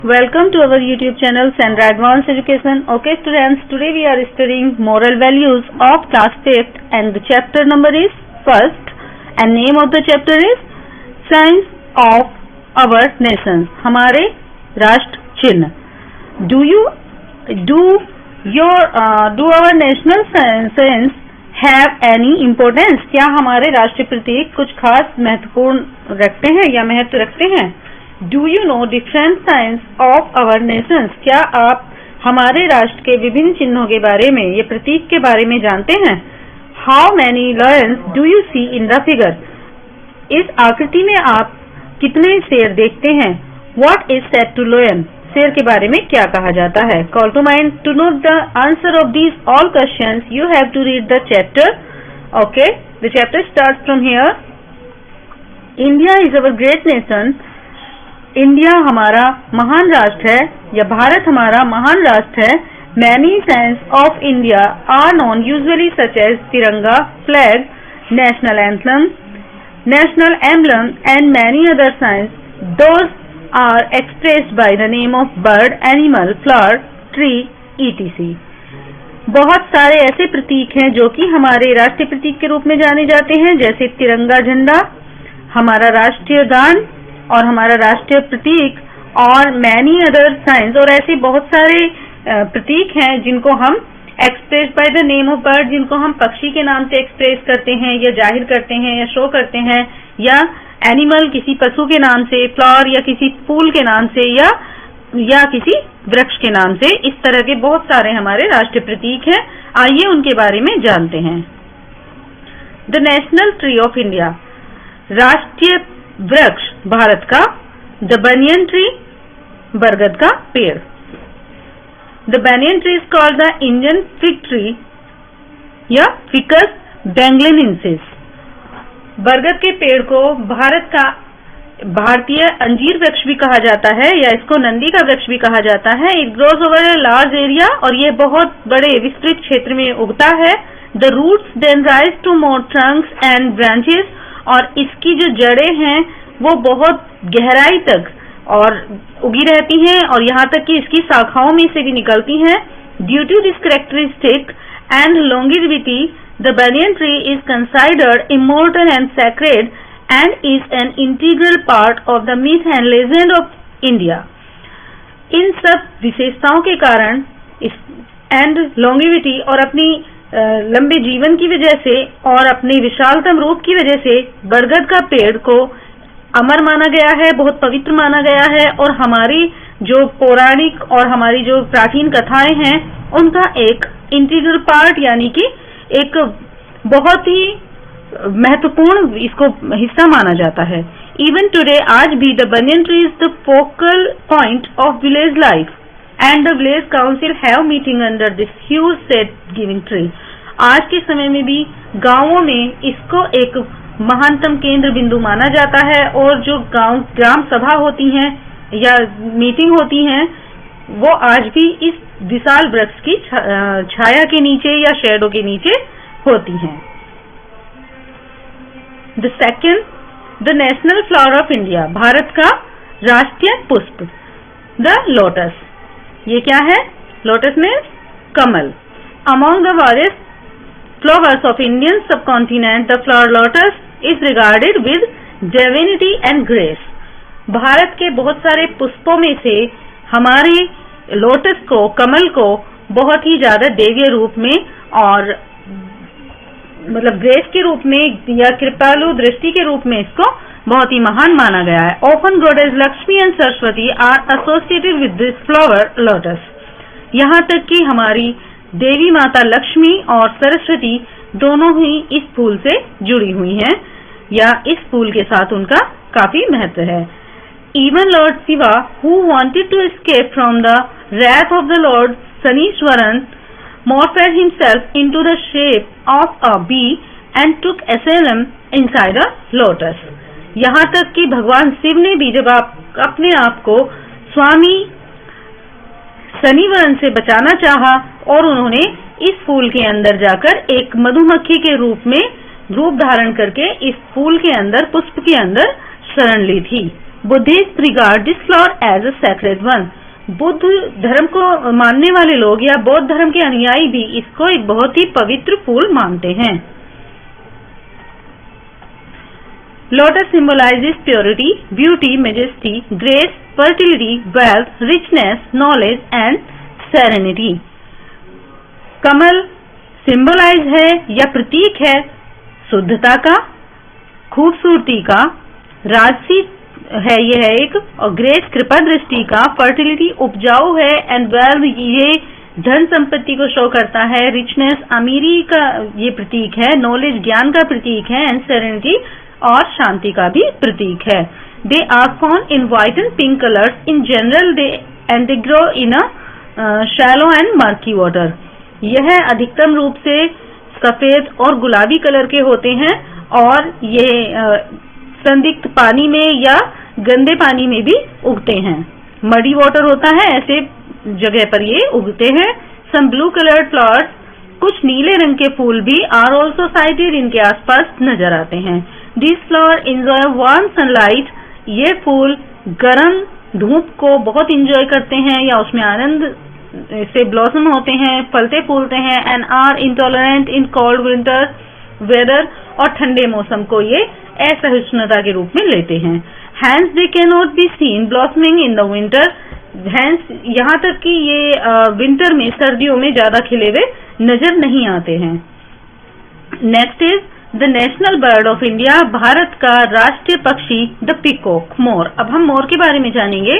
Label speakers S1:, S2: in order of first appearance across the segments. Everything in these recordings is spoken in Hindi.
S1: Welcome to our YouTube channel Sandra Advanced Education. Okay students, today we are studying moral values of class 5th and the chapter number is first and name of the chapter is Signs of our Nations. हमारे राष्ट्र चिन्ह. Do our national signs have any importance? क्या हमारे राष्ट्रीय प्रतीक कुछ खास महत्वपूर्ण रखते हैं या महत्व रखते हैं? Do you know different signs of our nations? क्या आप हमारे राष्ट्र के विभिन्न चिन्हों के बारे में, ये प्रतीक के बारे में जानते हैं? How many lions do you see in the figure? इस आकृति में आप कितने शेर देखते हैं? What is said to lion? शेर के बारे में क्या कहा जाता है? Call to mind. To know the answer of these all questions, you have to read the chapter. Okay, the chapter starts from here. India is our great nation. India हमारा महान राष्ट्र है या भारत हमारा महान राष्ट्र है. Many signs of India are known usually such as tiranga, flag, national anthem, national emblem and many other signs. Those are expressed by the name of bird, animal, flower, tree, etc. बहुत सारे ऐसे प्रतीक हैं जो कि हमारे राष्ट्रीय प्रतीक के रूप में जाने जाते हैं, जैसे तिरंगा झंडा, हमारा राष्ट्रीय गान और हमारा राष्ट्रीय प्रतीक और मैनी अदर साइंस. और ऐसे बहुत सारे प्रतीक हैं जिनको हम express bye the name of bird, जिनको हम पक्षी के नाम से एक्सप्रेस करते हैं या जाहिर करते हैं या शो करते हैं, या एनिमल किसी पशु के नाम से, फ्लावर या किसी फूल के नाम से, या किसी वृक्ष के नाम से. इस तरह के बहुत सारे हमारे राष्ट्रीय प्रतीक हैं. आइए उनके बारे में जानते हैं. The national tree of India, राष्ट्रीय वृक्ष भारत का. द बनियन ट्री, बरगद का पेड़. The banyan tree is called the Indian fig tree या फिकस बेंगलिनेंसिस. बरगद के पेड़ को भारत का भारतीय अंजीर वृक्ष भी कहा जाता है या इसको नंदी का वृक्ष भी कहा जाता है. It grows over a large area, और ये बहुत बड़े विस्तृत क्षेत्र में उगता है. The roots then rise to more trunks and branches, और इसकी जो जड़ें हैं वो बहुत गहराई तक और उगी रहती हैं और यहाँ तक कि इसकी शाखाओं में से भी निकलती हैं. Due to this characteristic and longevity, the banyan tree is considered immortal and sacred and is an integral part of the myth and legend of India. इन सब विशेषताओं के कारण एंड लॉन्गेविटी और अपनी लंबे जीवन की वजह से और अपने विशालतम रूप की वजह से बरगद का पेड़ को अमर माना गया है, बहुत पवित्र माना गया है. और हमारी जो पौराणिक और हमारी जो प्राचीन कथाएं हैं उनका एक इंटीग्रल पार्ट यानी कि एक बहुत ही महत्वपूर्ण इसको हिस्सा माना जाता है. इवन टुडे, आज भी the banyan tree is the focal point of village life and the village council have meeting under this huge shade giving tree. आज के समय में भी गांवों में इसको एक महानतम केंद्र बिंदु माना जाता है, और जो ग्राम सभा होती हैं या मीटिंग होती हैं वो आज भी इस विशाल वृक्ष की छाया के नीचे या शेडो के नीचे होती हैं. The second, the national flower of India, Bharat का राष्ट्रीय पुष्प. द लोटस, ये क्या है? लोटस में कमल. Among the various flowers of Indian subcontinent, the flower lotus is regarded with divinity and grace. Bharat के बहुत सारे पुष्पों में से हमारे लोटस को, कमल को बहुत ही ज्यादा देवीय रूप में और मतलब ग्रेस के रूप में या कृपालु दृष्टि के रूप में इसको बहुत ही महान माना गया है. Often goddess Lakshmi and Saraswati are associated with this flower lotus. यहाँ तक कि हमारी देवी माता लक्ष्मी और सरस्वती दोनों ही इस फूल से जुड़ी हुई हैं या इस फूल के साथ उनका काफी महत्व है. Even lord Shiva, who wanted to escape from the wrath of the Lord Sanishwaran, morphed himself into the shape of a bee and took asylum inside a lotus. यहाँ तक कि भगवान शिव ने भी जब अपने आप को स्वामी शनिवरन से बचाना चाहा और उन्होंने इस फूल के अंदर जाकर एक मधुमक्खी के रूप में रूप धारण करके इस फूल के अंदर, पुष्प के अंदर शरण ली थी. Buddhist regard this flower as a sacred one. Buddha धर्म को मानने वाले लोग या बौद्ध धर्म के अनुयायी भी इसको एक बहुत ही पवित्र फूल मानते हैं। Lotus symbolizes purity, beauty, majesty, grace, fertility, wealth, richness, knowledge and serenity. कमल सिंबलाइज है या प्रतीक है शुद्धता का, खूबसूरती का, राजसी है यह एक, और ग्रेस कृपा दृष्टि का, फर्टिलिटी उपजाऊ है, एंड वेल्थ ये धन संपत्ति को शो करता है, रिचनेस अमीरी का ये प्रतीक है, नॉलेज ज्ञान का प्रतीक है, एंड सेरेनिटी और शांति का भी प्रतीक है। They are found in white and pink colours in general they grow in a shallow and murky water. यह अधिकतम रूप से सफेद और गुलाबी कलर के होते हैं और ये संदिग्ध पानी में या गंदे पानी में भी उगते हैं। मडी वाटर होता है ऐसे जगह पर ये उगते हैं। सम ब्लू कलर्ड फ्लावर्स, कुछ नीले रंग के फूल भी आर ऑल्सो साइटेड इनके आसपास नजर आते हैं। This flower enjoy warm sunlight, ये फूल गर्म धूप को बहुत इंजॉय करते हैं या उसमें आनंद से ब्लॉसम होते हैं, फलते फूलते हैं, and are intolerant in cold winter weather, और ठंडे मौसम को ये असहिष्णुता के रूप में लेते हैं। Hence they can not be seen blossoming in the winter, hence यहाँ तक कि ये विंटर में सर्दियों में ज्यादा खिले हुए नजर नहीं आते हैं। Next is the national bird of India, Bharat का राष्ट्रीय पक्षी द पिकॉक, मोर। अब हम मोर के बारे में जानेंगे।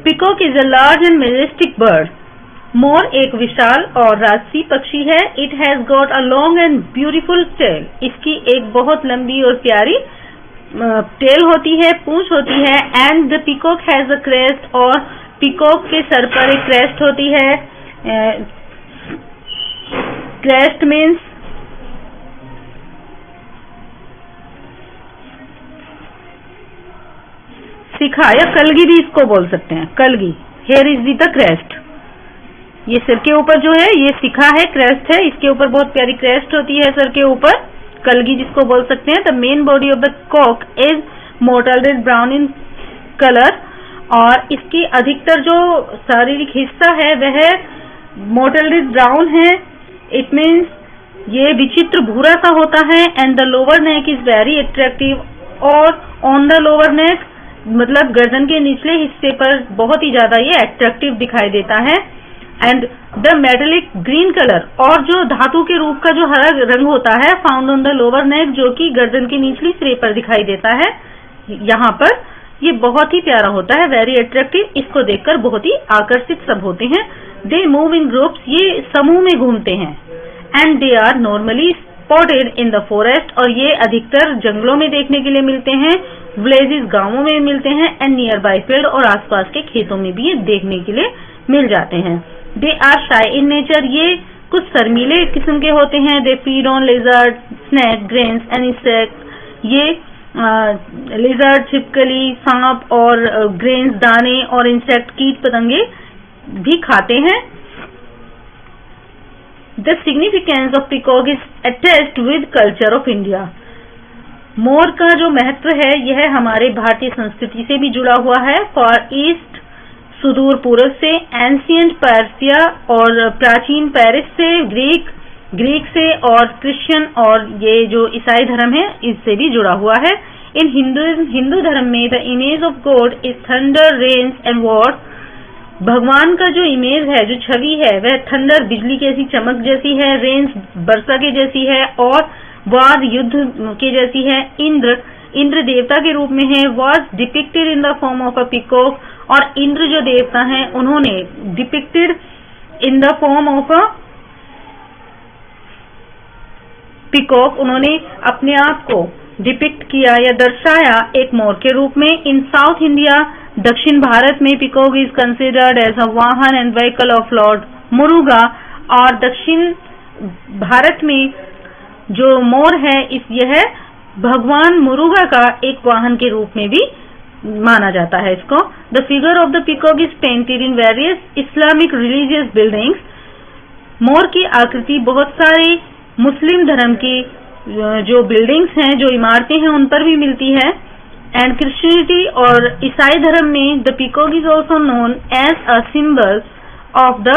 S1: Peacock is a large and majestic bird. मोर एक विशाल और राजसी पक्षी है। It has got a long and beautiful tail, इसकी एक बहुत लंबी और प्यारी टेल होती है, पूंछ होती है। And the peacock has a crest, और पिकॉक के सर पर एक क्रेस्ट होती है। क्रेस्ट मीन्स शिखा या कलगी भी इसको बोल सकते हैं, कलगी। हेयर इज द क्रेस्ट, ये सिर के ऊपर जो है ये शिखा है, क्रेस्ट है, इसके ऊपर बहुत प्यारी क्रेस्ट होती है सर के ऊपर, कलगी जिसको बोल सकते हैं। The main body of the cock is mottled brown in colour, और इसकी अधिकतर जो शारीरिक हिस्सा है वह मोटल्डेड ब्राउन है। इट मीन्स ये विचित्र भूरा सा होता है। And the lower neck is very attractive, और ऑन द लोअर नेक मतलब गर्दन के निचले हिस्से पर बहुत ही ज्यादा ये अट्रैक्टिव दिखाई देता है। And the metallic green colour, और जो धातु के रूप का जो हरा रंग होता है फाउंड ऑन द लोअर नेक, जो कि गर्दन की निचली सिरे पर दिखाई देता है, यहाँ पर ये बहुत ही प्यारा होता है, वेरी अट्रैक्टिव। इसको देखकर बहुत ही आकर्षित सब होते हैं। दे मूव इन ग्रुप्स, ये समूह में घूमते हैं। And they are normally spotted in the forest, और ये अधिकतर जंगलों में देखने के लिए मिलते हैं, विलेजेस गांवों में मिलते हैं, एंड नियर बाय फील्ड, और आसपास के खेतों में भी ये देखने के लिए मिल जाते हैं। दे आर शाई इन नेचर, ये कुछ शर्मीले किस्म के होते हैं। They feed on लेजर्ड, snake, grains and insect, ये लेजर्ड, छिपकली, सांप और ग्रेन्स दाने और इंसेक्ट कीट पतंगे भी खाते हैं। The significance of peacock is attached with culture of India, मोर का जो महत्व है यह हमारे भारतीय संस्कृति से भी जुड़ा हुआ है। फॉर ईस्ट, सुदूर पूर्व से, एंशियंट पर्सिया और प्राचीन पेरिस से, ग्रीक से, और क्रिश्चियन और ये जो ईसाई धर्म है इससे भी जुड़ा हुआ है। इन हिंदू धर्म में the image of god is thunder, rains and wars, भगवान का जो इमेज है, जो छवि है वह थंडर बिजली की चमक जैसी है, रेन्स वर्षा के जैसी है, और वार युद्ध के जैसी है। इंद्र देवता के रूप में है, was depicted in the form of a peacock, और इंद्र जो देवता हैं उन्होंने depicted in the form of a peacock, उन्होंने अपने आप को डिपिक्ट किया या दर्शाया एक मोर के रूप में। इन साउथ इंडिया, दक्षिण भारत में peacock is considered as a वाहन and vehicle of lord Muruga, और दक्षिण भारत में जो मोर है यह भगवान मुरुगा का एक वाहन के रूप में भी माना जाता है इसको। The figure of the peacock is painted in various Islamic religious buildings, मोर की आकृति बहुत सारे मुस्लिम धर्म की जो बिल्डिंग्स हैं, जो इमारतें हैं उन पर भी मिलती है। एंड क्रिश्चियनिटी और ईसाई धर्म में the peacock is also known as a symbol of the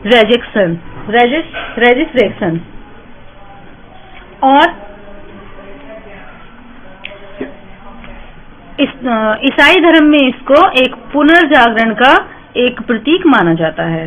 S1: resurrection. और ईसाई धर्म में इसको एक पुनर्जागरण का एक प्रतीक माना जाता है।